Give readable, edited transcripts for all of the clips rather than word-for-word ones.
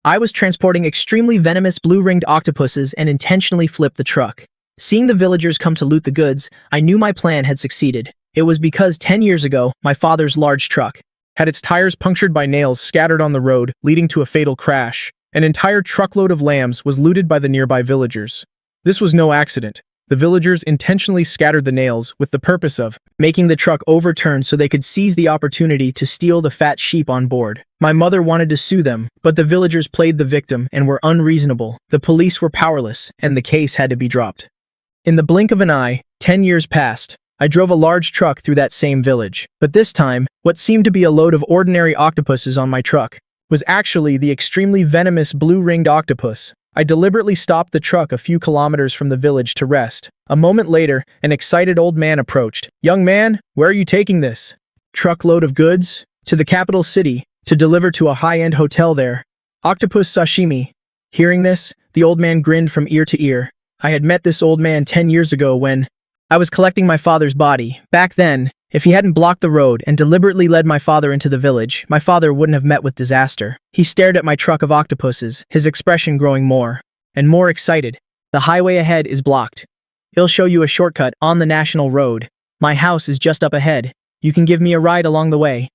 I was transporting extremely venomous blue-ringed octopuses and intentionally flipped the truck. Seeing the villagers come to loot the goods, I knew my plan had succeeded. It was because 10 years ago, my father's large truck Had its tires punctured by nails scattered on the road, leading to a fatal crash. An entire truckload of lambs was looted by the nearby villagers. This was no accident. The villagers intentionally scattered the nails with the purpose of making the truck overturn so they could seize the opportunity to steal the fat sheep on board. My mother wanted to sue them, but the villagers played the victim and were unreasonable. The police were powerless, and the case had to be dropped. In the blink of an eye, 10 years passed. I drove a large truck through that same village, but this time, what seemed to be a load of ordinary octopuses on my truck was actually the extremely venomous blue-ringed octopus. I deliberately stopped the truck a few kilometers from the village to rest. A moment later, an excited old man approached. "Young man, where are you taking this?" "Truckload of goods? To the capital city, to deliver to a high-end hotel there. Octopus sashimi." Hearing this, the old man grinned from ear to ear. I had met this old man 10 years ago when I was collecting my father's body. Back then, if he hadn't blocked the road and deliberately led my father into the village, my father wouldn't have met with disaster. He stared at my truck of octopuses, his expression growing more and more excited. "The highway ahead is blocked. He'll show you a shortcut on the national road. My house is just up ahead. You can give me a ride along the way."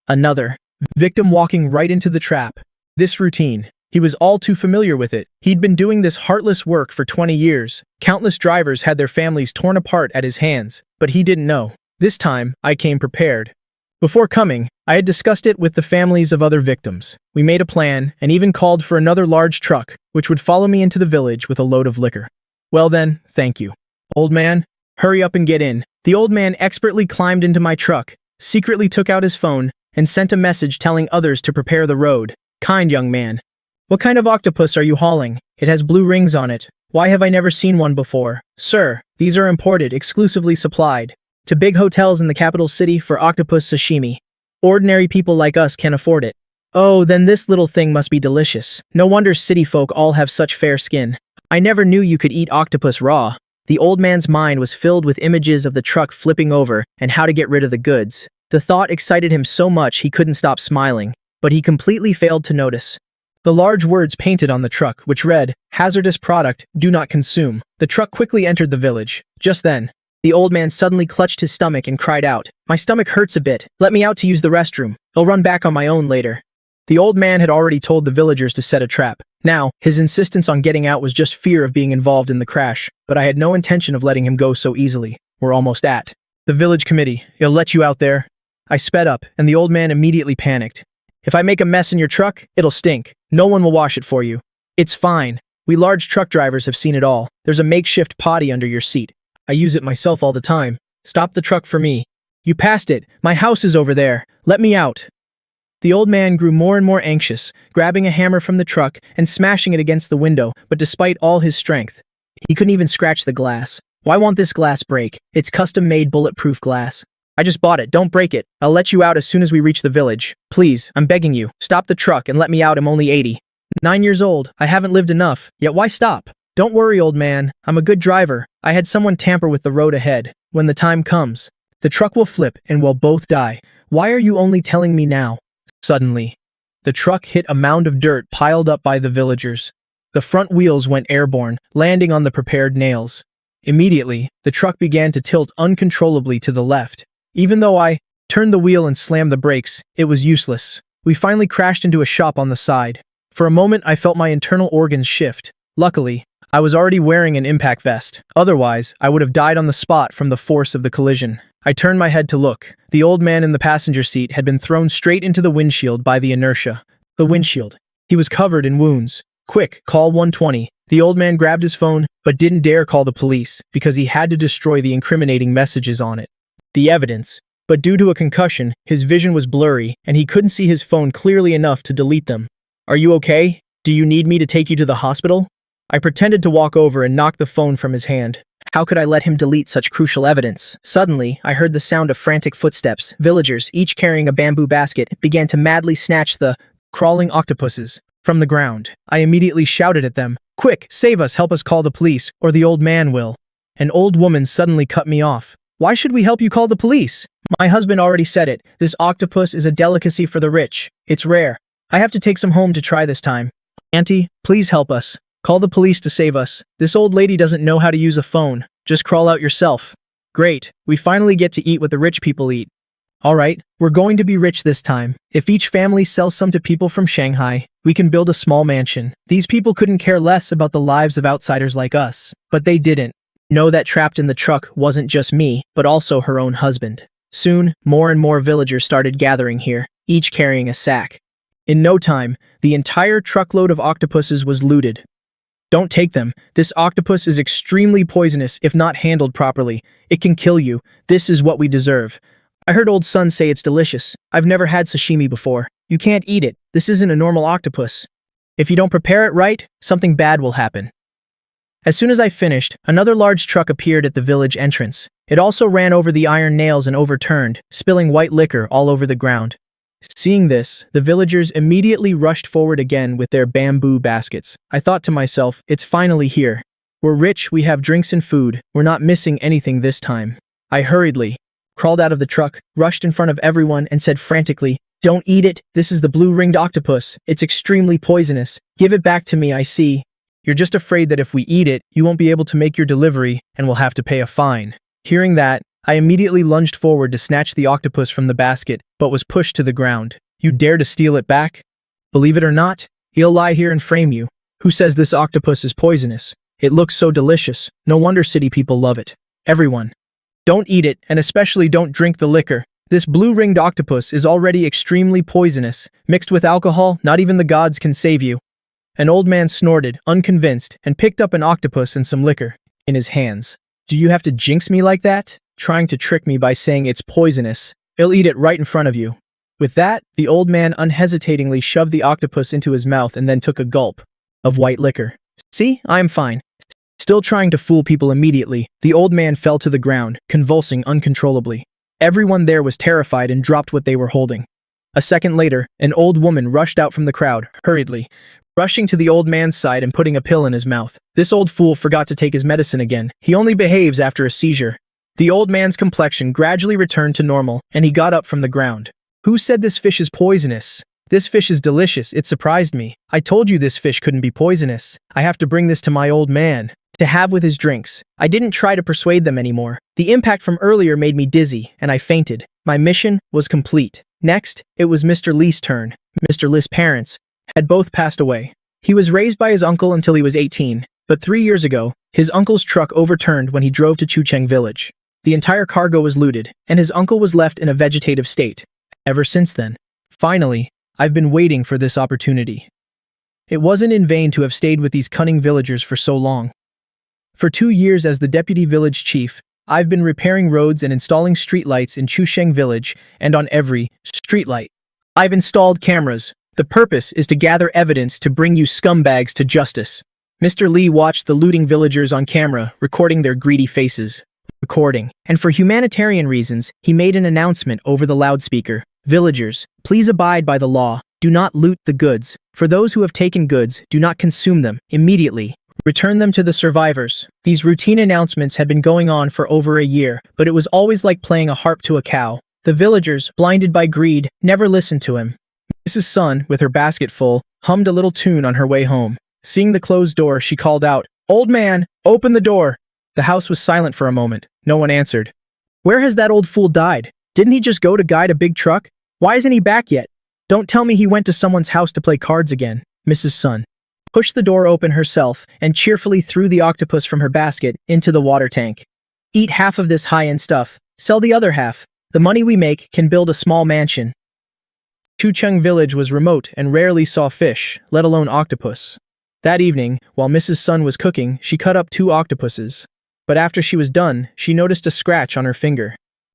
Another victim walking right into the trap. This routine. He was all too familiar with it. He'd been doing this heartless work for 20 years. Countless drivers had their families torn apart at his hands, but he didn't know. This time, I came prepared. Before coming, I had discussed it with the families of other victims. We made a plan and even called for another large truck, which would follow me into the village with a load of liquor. "Well then, thank you. Old man, hurry up and get in." The old man expertly climbed into my truck, secretly took out his phone, and sent a message telling others to prepare the road. "Kind young man. What kind of octopus are you hauling? It has blue rings on it. Why have I never seen one before?" "Sir, these are imported, exclusively supplied to big hotels in the capital city for octopus sashimi. Ordinary people like us can afford it." "Oh, then this little thing must be delicious. No wonder city folk all have such fair skin. I never knew you could eat octopus raw." The old man's mind was filled with images of the truck flipping over and how to get rid of the goods. The thought excited him so much he couldn't stop smiling, but he completely failed to notice the large words painted on the truck, which read, "Hazardous product, do not consume." The truck quickly entered the village. Just then, the old man suddenly clutched his stomach and cried out, "My stomach hurts a bit. Let me out to use the restroom. I'll run back on my own later." The old man had already told the villagers to set a trap. Now, his insistence on getting out was just fear of being involved in the crash, but I had no intention of letting him go so easily. We're almost at the village committee. "He'll let you out there." I sped up, and the old man immediately panicked. "If I make a mess in your truck, it'll stink. No one will wash it for you." "It's fine. We large truck drivers have seen it all. There's a makeshift potty under your seat. I use it myself all the time. Stop the truck for me." "You passed it. My house is over there. Let me out." The old man grew more and more anxious, grabbing a hammer from the truck and smashing it against the window, but despite all his strength, he couldn't even scratch the glass. "Why won't this glass break? It's custom-made bulletproof glass. I just bought it. Don't break it. I'll let you out as soon as we reach the village. Please, I'm begging you. Stop the truck and let me out. I'm only 89 years old. I haven't lived enough. Yet why stop?" "Don't worry, old man. I'm a good driver. I had someone tamper with the road ahead. When the time comes, the truck will flip and we'll both die. Why are you only telling me now?" Suddenly, the truck hit a mound of dirt piled up by the villagers. The front wheels went airborne, landing on the prepared nails. Immediately, the truck began to tilt uncontrollably to the left. Even though I turned the wheel and slammed the brakes, it was useless. We finally crashed into a shop on the side. For a moment, I felt my internal organs shift. Luckily, I was already wearing an impact vest. Otherwise, I would have died on the spot from the force of the collision. I turned my head to look. The old man in the passenger seat had been thrown straight into the windshield by the inertia. The windshield. He was covered in wounds. "Quick, call 120. The old man grabbed his phone, but didn't dare call the police, because he had to destroy the incriminating messages on it. The evidence. But due to a concussion, his vision was blurry, and he couldn't see his phone clearly enough to delete them. "Are you okay? Do you need me to take you to the hospital?" I pretended to walk over and knock the phone from his hand. How could I let him delete such crucial evidence? Suddenly, I heard the sound of frantic footsteps. Villagers, each carrying a bamboo basket, began to madly snatch the crawling octopuses from the ground. I immediately shouted at them, "Quick, save us, help us call the police, or the old man will." An old woman suddenly cut me off. "Why should we help you call the police? My husband already said it. This octopus is a delicacy for the rich. It's rare. I have to take some home to try this time. Auntie, please help us. Call the police to save us. This old lady doesn't know how to use a phone. Just crawl out yourself. Great, we finally get to eat what the rich people eat. Alright, we're going to be rich this time. If each family sells some to people from Shanghai, we can build a small mansion. These people couldn't care less about the lives of outsiders like us. But they didn't. Know that trapped in the truck wasn't just me, but also her own husband. Soon, more and more villagers started gathering here, each carrying a sack. In no time, the entire truckload of octopuses was looted. Don't take them. This octopus is extremely poisonous if not handled properly. It can kill you. This is what we deserve. I heard old son say it's delicious. I've never had sashimi before. You can't eat it. This isn't a normal octopus. If you don't prepare it right, something bad will happen. As soon as I finished, another large truck appeared at the village entrance. It also ran over the iron nails and overturned, spilling white liquor all over the ground. Seeing this, the villagers immediately rushed forward again with their bamboo baskets. I thought to myself, it's finally here. We're rich, we have drinks and food, we're not missing anything this time. I hurriedly crawled out of the truck, rushed in front of everyone and said frantically, "Don't eat it, this is the blue-ringed octopus. It's extremely poisonous. Give it back to me, I see." You're just afraid that if we eat it, you won't be able to make your delivery and will have to pay a fine. Hearing that, I immediately lunged forward to snatch the octopus from the basket, but was pushed to the ground. You dare to steal it back? Believe it or not, he'll lie here and frame you. Who says this octopus is poisonous? It looks so delicious. No wonder city people love it. Everyone. Don't eat it, and especially don't drink the liquor. This blue-ringed octopus is already extremely poisonous. Mixed with alcohol, not even the gods can save you. An old man snorted, unconvinced, and picked up an octopus and some liquor in his hands. Do you have to jinx me like that? Trying to trick me by saying it's poisonous. He'll eat it right in front of you. With that, the old man unhesitatingly shoved the octopus into his mouth and then took a gulp of white liquor. See, I'm fine. Still trying to fool people immediately, the old man fell to the ground, convulsing uncontrollably. Everyone there was terrified and dropped what they were holding. A second later, an old woman rushed out from the crowd, hurriedly, rushing to the old man's side and putting a pill in his mouth. This old fool forgot to take his medicine again. He only behaves after a seizure. The old man's complexion gradually returned to normal, and he got up from the ground. Who said this fish is poisonous? This fish is delicious, it surprised me. I told you this fish couldn't be poisonous. I have to bring this to my old man to have with his drinks. I didn't try to persuade them anymore. The impact from earlier made me dizzy, and I fainted. My mission was complete. Next, it was Mr. Lee's turn. Mr. Lee's parents had both passed away. He was raised by his uncle until he was 18, but 3 years ago, his uncle's truck overturned when he drove to Chucheng village. The entire cargo was looted, and his uncle was left in a vegetative state. Ever since then, finally, I've been waiting for this opportunity. It wasn't in vain to have stayed with these cunning villagers for so long. For 2 years as the deputy village chief, I've been repairing roads and installing streetlights in Chucheng village and on every streetlight. I've installed cameras. The purpose is to gather evidence to bring you scumbags to justice. Mr. Lee watched the looting villagers on camera, recording their greedy faces. And for humanitarian reasons, he made an announcement over the loudspeaker. Villagers, please abide by the law. Do not loot the goods. For those who have taken goods, do not consume them immediately. Return them to the survivors. These routine announcements had been going on for over a year, but it was always like playing a harp to a cow. The villagers, blinded by greed, never listened to him. Mrs. Sun, with her basket full, hummed a little tune on her way home. Seeing the closed door, she called out, "Old man, open the door!" The house was silent for a moment. No one answered. Where has that old fool died? Didn't he just go to guide a big truck? Why isn't he back yet? Don't tell me he went to someone's house to play cards again. Mrs. Sun pushed the door open herself and cheerfully threw the octopus from her basket into the water tank. Eat half of this high-end stuff. Sell the other half. The money we make can build a small mansion. Chucheng village was remote and rarely saw fish, let alone octopus. That evening, while Mrs. Sun was cooking, she cut up 2 octopuses. But after she was done, she noticed a scratch on her finger.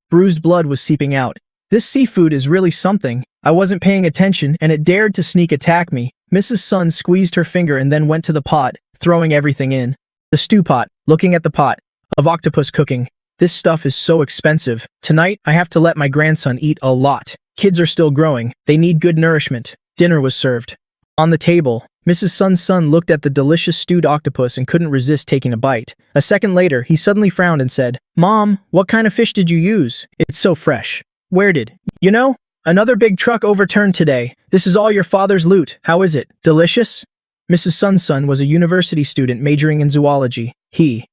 Bruised blood was seeping out. This seafood is really something. I wasn't paying attention and it dared to sneak attack me. Mrs. Sun squeezed her finger and then went to the pot, throwing everything in. The stew pot, looking at the pot of octopus cooking. This stuff is so expensive. Tonight, I have to let my grandson eat a lot. Kids are still growing. They need good nourishment. Dinner was served. On the table, Mrs. Sun's son looked at the delicious stewed octopus and couldn't resist taking a bite. A second later, he suddenly frowned and said, "Mom, what kind of fish did you use? It's so fresh." Where did? You know? Another big truck overturned today. This is all your father's loot. How is it? Delicious? Mrs. Sun was a university student majoring in zoology. He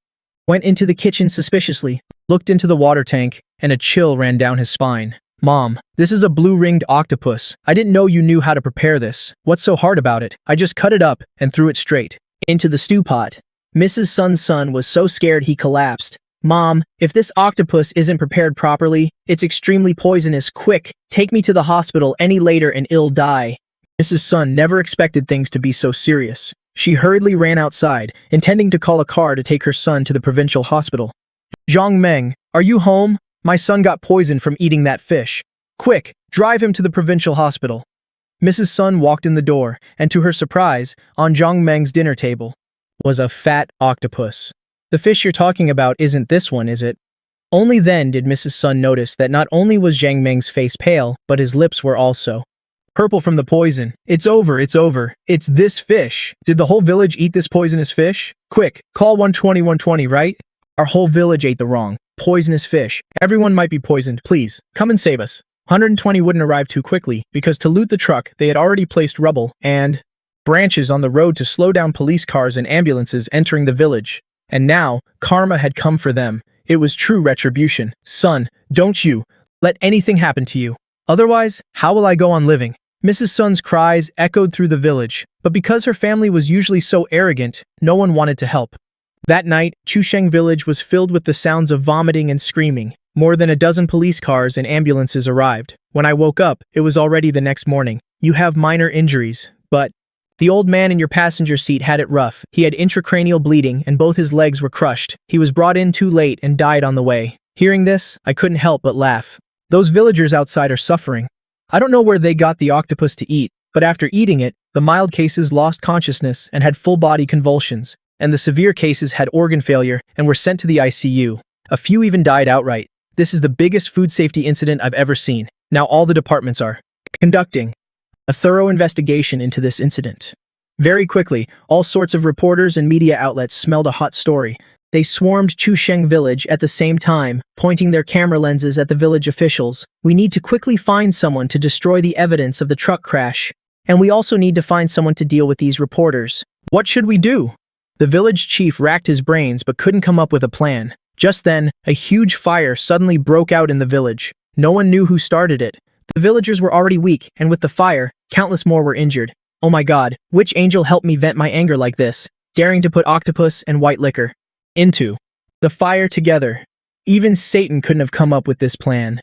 went into the kitchen suspiciously, looked into the water tank, and a chill ran down his spine. Mom, this is a blue-ringed octopus. I didn't know you knew how to prepare this. What's so hard about it? I just cut it up and threw it straight into the stew pot. Mrs. Sun was so scared he collapsed. Mom, if this octopus isn't prepared properly, it's extremely poisonous. Quick, take me to the hospital any later and I'll die. Mrs. Sun never expected things to be so serious. She hurriedly ran outside, intending to call a car to take her son to the provincial hospital. Zhang Meng, are you home? My son got poisoned from eating that fish. Quick, drive him to the provincial hospital. Mrs. Sun walked in the door, and to her surprise, on Zhang Meng's dinner table was a fat octopus. The fish you're talking about isn't this one, is it? Only then did Mrs. Sun notice that not only was Zhang Meng's face pale, but his lips were also purple from the poison. It's over, it's over. It's this fish. Did the whole village eat this poisonous fish? Quick, call 120, right? Our whole village ate the wrong, poisonous fish. Everyone might be poisoned. Please, come and save us. 120 wouldn't arrive too quickly, because to loot the truck, they had already placed rubble and branches on the road to slow down police cars and ambulances entering the village. And now, karma had come for them. It was true retribution. Son, don't you let anything happen to you. Otherwise, how will I go on living? Mrs. Sun's cries echoed through the village, but because her family was usually so arrogant, no one wanted to help. That night, Chusheng village was filled with the sounds of vomiting and screaming. More than a dozen police cars and ambulances arrived. When I woke up, it was already the next morning. You have minor injuries, but the old man in your passenger seat had it rough. He had intracranial bleeding and both his legs were crushed. He was brought in too late and died on the way. Hearing this, I couldn't help but laugh. Those villagers outside are suffering. I don't know where they got the octopus to eat, but after eating it, the mild cases lost consciousness and had full-body convulsions, and the severe cases had organ failure and were sent to the ICU. A few even died outright. This is the biggest food safety incident I've ever seen. Now all the departments are conducting a thorough investigation into this incident. Very quickly, all sorts of reporters and media outlets smelled a hot story. They swarmed Chusheng village at the same time, pointing their camera lenses at the village officials. We need to quickly find someone to destroy the evidence of the truck crash. And we also need to find someone to deal with these reporters. What should we do? The village chief racked his brains but couldn't come up with a plan. Just then, a huge fire suddenly broke out in the village. No one knew who started it. The villagers were already weak, and with the fire, countless more were injured. Oh my god, which angel helped me vent my anger like this, daring to put octopus and white liquor into the fire together? Even Satan couldn't have come up with this plan.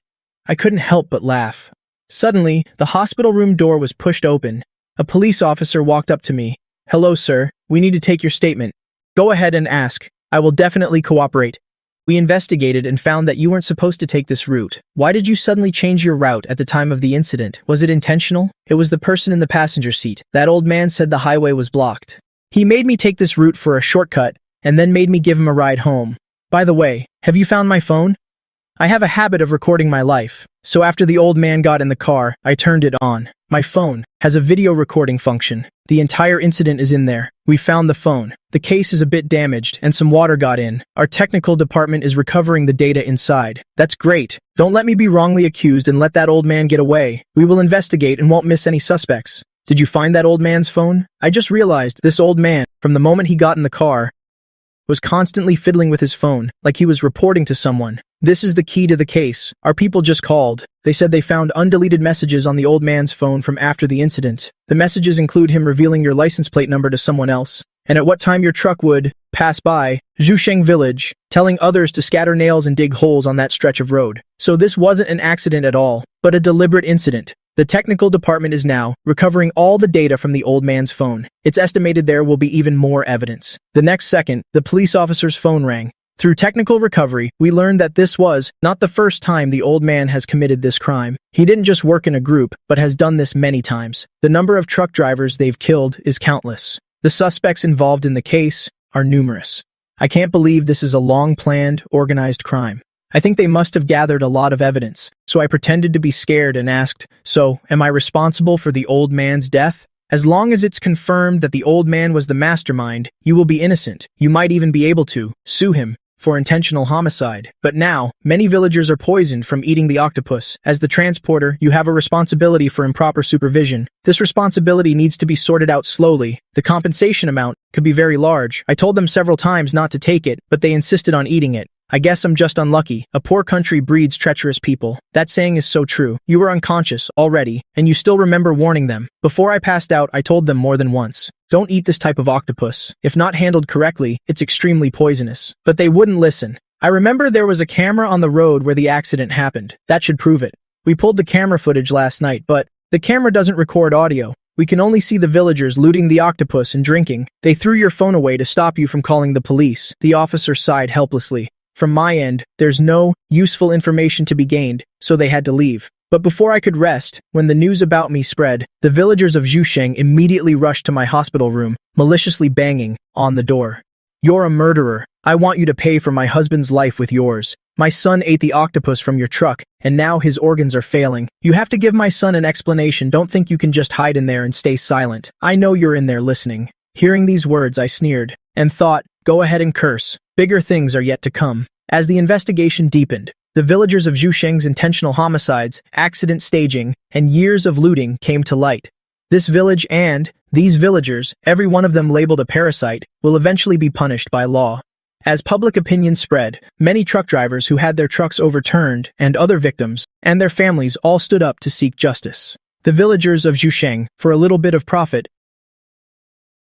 I couldn't help but laugh. Suddenly, the hospital room door was pushed open. A police officer walked up to me. Hello, sir. We need to take your statement. Go ahead and ask. I will definitely cooperate. We investigated and found that you weren't supposed to take this route. Why did you suddenly change your route at the time of the incident? Was it intentional? It was the person in the passenger seat. That old man said the highway was blocked. He made me take this route for a shortcut and then made me give him a ride home. By the way, have you found my phone? I have a habit of recording my life, so after the old man got in the car, I turned it on. My phone has a video recording function. The entire incident is in there. We found the phone. The case is a bit damaged and some water got in. Our technical department is recovering the data inside. That's great. Don't let me be wrongly accused and let that old man get away. We will investigate and won't miss any suspects. Did you find that old man's phone? I just realized this old man, from the moment he got in the car, was constantly fiddling with his phone, like he was reporting to someone. This is the key to the case. Our people just called. They said they found undeleted messages on the old man's phone from after the incident. The messages include him revealing your license plate number to someone else, and at what time your truck would pass by Zhusheng village, telling others to scatter nails and dig holes on that stretch of road. So this wasn't an accident at all, but a deliberate incident. The technical department is now recovering all the data from the old man's phone. It's estimated there will be even more evidence. The next second, the police officer's phone rang. Through technical recovery, we learned that this was not the first time the old man has committed this crime. He didn't just work in a group, but has done this many times. The number of truck drivers they've killed is countless. The suspects involved in the case are numerous. I can't believe this is a long-planned, organized crime. I think they must have gathered a lot of evidence, so I pretended to be scared and asked, so, am I responsible for the old man's death? As long as it's confirmed that the old man was the mastermind, you will be innocent. You might even be able to sue him. for intentional homicide. But now, many villagers are poisoned from eating the octopus. As the transporter, you have a responsibility for improper supervision. This responsibility needs to be sorted out slowly. The compensation amount could be very large. I told them several times not to take it, but they insisted on eating it. I guess I'm just unlucky. A poor country breeds treacherous people. That saying is so true. You were unconscious already, and you still remember warning them. Before I passed out, I told them more than once. Don't eat this type of octopus. If not handled correctly, it's extremely poisonous. But they wouldn't listen. I remember there was a camera on the road where the accident happened. That should prove it. We pulled the camera footage last night, but the camera doesn't record audio. We can only see the villagers looting the octopus and drinking. They threw your phone away to stop you from calling the police. The officer sighed helplessly. From my end, there's no useful information to be gained, so they had to leave. But before I could rest, when the news about me spread, the villagers of Zhusheng immediately rushed to my hospital room, maliciously banging on the door. You're a murderer. I want you to pay for my husband's life with yours. My son ate the octopus from your truck, and now his organs are failing. You have to give my son an explanation. Don't think you can just hide in there and stay silent. I know you're in there listening. Hearing these words, I sneered and thought, go ahead and curse. Bigger things are yet to come. As the investigation deepened, the villagers of Zhusheng's intentional homicides, accident staging, and years of looting came to light. This village and these villagers, every one of them labeled a parasite, will eventually be punished by law. As public opinion spread, many truck drivers who had their trucks overturned and other victims and their families all stood up to seek justice. The villagers of Zhusheng, for a little bit of profit,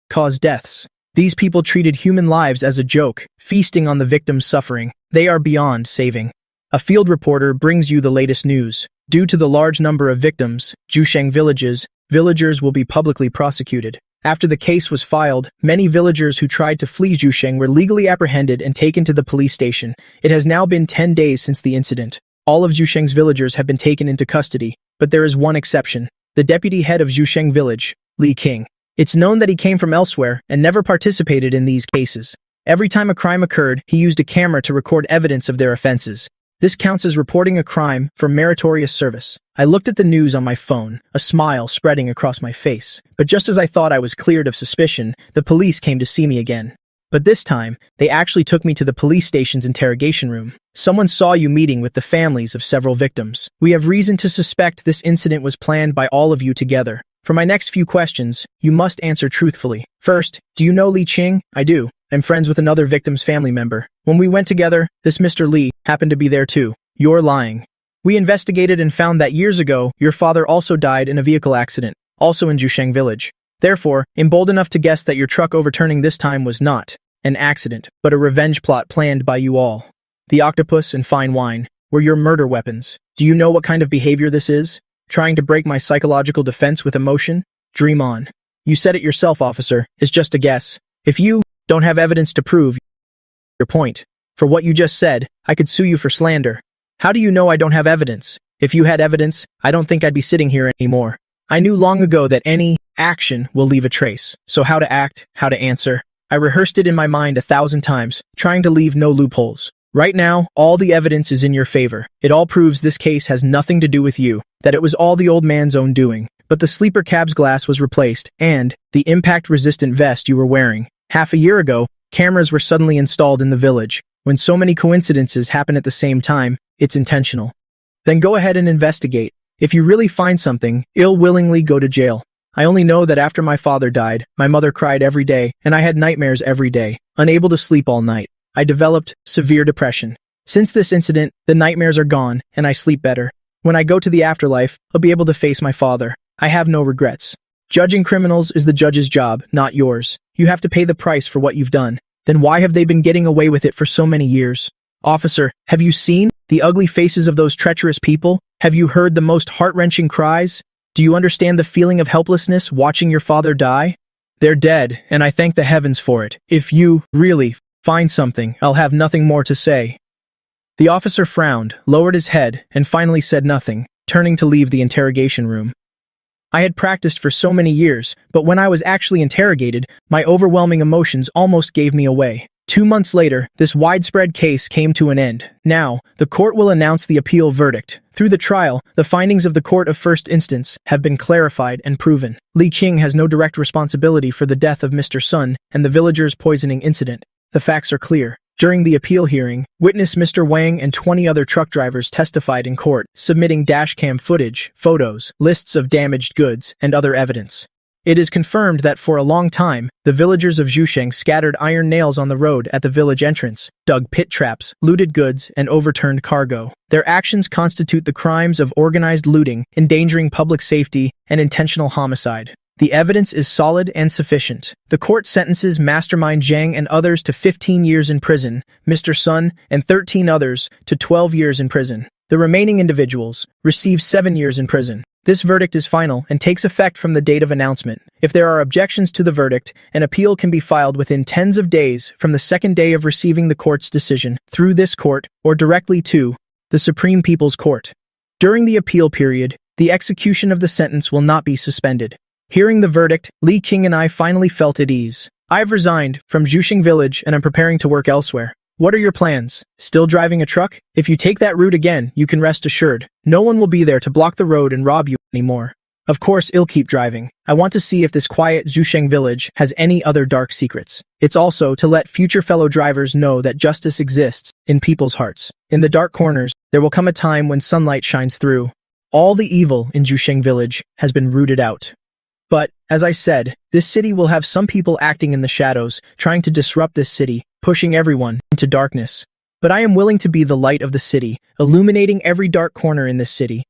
caused deaths. These people treated human lives as a joke, feasting on the victims' suffering. They are beyond saving. A field reporter brings you the latest news. Due to the large number of victims, Zhusheng villagers will be publicly prosecuted. After the case was filed, many villagers who tried to flee Zhusheng were legally apprehended and taken to the police station. It has now been 10 days since the incident. All of Zhusheng's villagers have been taken into custody, but there is one exception. The deputy head of Zhusheng village, Li King. It's known that he came from elsewhere and never participated in these cases. Every time a crime occurred, he used a camera to record evidence of their offenses. This counts as reporting a crime for meritorious service. I looked at the news on my phone, a smile spreading across my face. But just as I thought I was cleared of suspicion, the police came to see me again. But this time, they actually took me to the police station's interrogation room. Someone saw you meeting with the families of several victims. We have reason to suspect this incident was planned by all of you together. For my next few questions, you must answer truthfully. First, do you know Li Qing? I do. I'm friends with another victim's family member. When we went together, this Mr. Li happened to be there too. You're lying. We investigated and found that years ago, your father also died in a vehicle accident, also in Zhusheng village. Therefore, I'm bold enough to guess that your truck overturning this time was not an accident, but a revenge plot planned by you all. The octopus and fine wine were your murder weapons. Do you know what kind of behavior this is? Trying to break my psychological defense with emotion? Dream on. You said it yourself, officer. It's just a guess. If you don't have evidence to prove your point, for what you just said, I could sue you for slander. How do you know I don't have evidence? If you had evidence, I don't think I'd be sitting here anymore. I knew long ago that any action will leave a trace. So how to act, how to answer. I rehearsed it in my mind 1,000 times, trying to leave no loopholes. Right now, all the evidence is in your favor. It all proves this case has nothing to do with you, that it was all the old man's own doing. But the sleeper cab's glass was replaced, and the impact-resistant vest you were wearing. Half a year ago, cameras were suddenly installed in the village. When so many coincidences happen at the same time, it's intentional. Then go ahead and investigate. If you really find something, willingly go to jail. I only know that after my father died, my mother cried every day, and I had nightmares every day, unable to sleep all night. I developed severe depression. Since this incident, the nightmares are gone, and I sleep better. When I go to the afterlife, I'll be able to face my father. I have no regrets. Judging criminals is the judge's job, not yours. You have to pay the price for what you've done. Then why have they been getting away with it for so many years? Officer, have you seen the ugly faces of those treacherous people? Have you heard the most heart-wrenching cries? Do you understand the feeling of helplessness watching your father die? They're dead, and I thank the heavens for it. If you really find something, I'll have nothing more to say. The officer frowned, lowered his head, and finally said nothing, turning to leave the interrogation room. I had practiced for so many years, but when I was actually interrogated, my overwhelming emotions almost gave me away. 2 months later, this widespread case came to an end. Now, the court will announce the appeal verdict. Through the trial, the findings of the court of first instance have been clarified and proven. Li Qing has no direct responsibility for the death of Mr. Sun and the villagers' poisoning incident. The facts are clear. During the appeal hearing, witness Mr. Wang and 20 other truck drivers testified in court, submitting dashcam footage, photos, lists of damaged goods, and other evidence. It is confirmed that for a long time, the villagers of Zhusheng scattered iron nails on the road at the village entrance, dug pit traps, looted goods, and overturned cargo. Their actions constitute the crimes of organized looting, endangering public safety, and intentional homicide. The evidence is solid and sufficient. The court sentences Mastermind Zhang and others to 15 years in prison, Mr. Sun and 13 others to 12 years in prison. The remaining individuals receive 7 years in prison. This verdict is final and takes effect from the date of announcement. If there are objections to the verdict, an appeal can be filed within tens of days from the second day of receiving the court's decision, through this court, or directly to the Supreme People's Court. During the appeal period, the execution of the sentence will not be suspended. Hearing the verdict, Li Qing and I finally felt at ease. I've resigned from Zhusheng village and I'm preparing to work elsewhere. What are your plans? Still driving a truck? If you take that route again, you can rest assured. No one will be there to block the road and rob you anymore. Of course, I'll keep driving. I want to see if this quiet Zhusheng village has any other dark secrets. It's also to let future fellow drivers know that justice exists in people's hearts. In the dark corners, there will come a time when sunlight shines through. All the evil in Zhusheng village has been rooted out. But, as I said, this city will have some people acting in the shadows, trying to disrupt this city, pushing everyone into darkness. But I am willing to be the light of the city, illuminating every dark corner in this city.